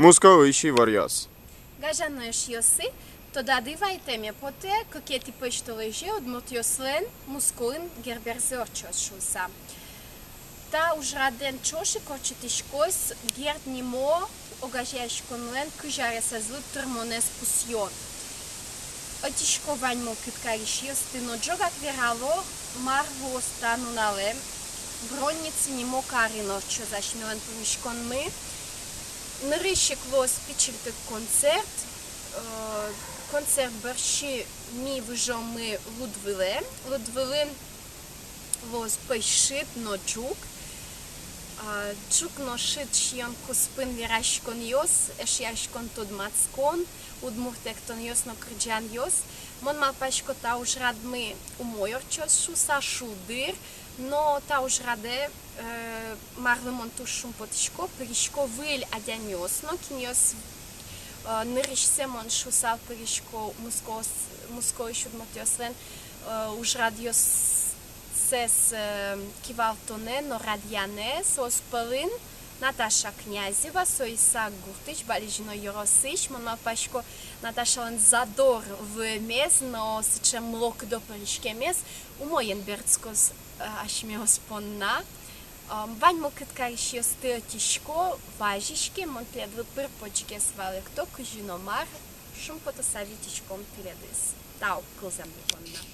Muscovici varias. Gajanoj josi, to dadivajte pote, kaketi peštoloži od motioslen muskulin gerberzorčos šusa. Ta užraden čoši kočetiškos gerdnimo ogažeškonlen kujare sa zlu termones pusion. Отишкованьмо кыткаришиос тыно джогак верало марву стану нале бронницы нимо карино чо зашмилен помишкон мы нырыщик лос пичильтык концерт концерт барши ми выжом мы лудвиле лос пейшит но джук Чук ношит шион куспин вирашкон йос, эшяшкон тод мацкон, удмуртектон йос но крджан йос. Мон малпашко та уж рад мы умойорчос шуса шудыр, но та уж раде марлымон тушум потишко, перишко выль адян йос, но киньос ныришсе мон шуса перишко муско шуд мотиослен уж рад йос с кивалтоне, но радяне, со спалин, Наташа Князева, со Исаак Гуртич, балижино Йоросич, мама пашко Наташа лен задор в мез, но сечем млок до паришке мез, умоен берцкос ашмиос понна. Ваньмо кыткаришиос теотишко, важишке, мон пледвы пырпочке свалекто, кujino мар, шум потосавитичком пледвис. Тау, кылзам понна.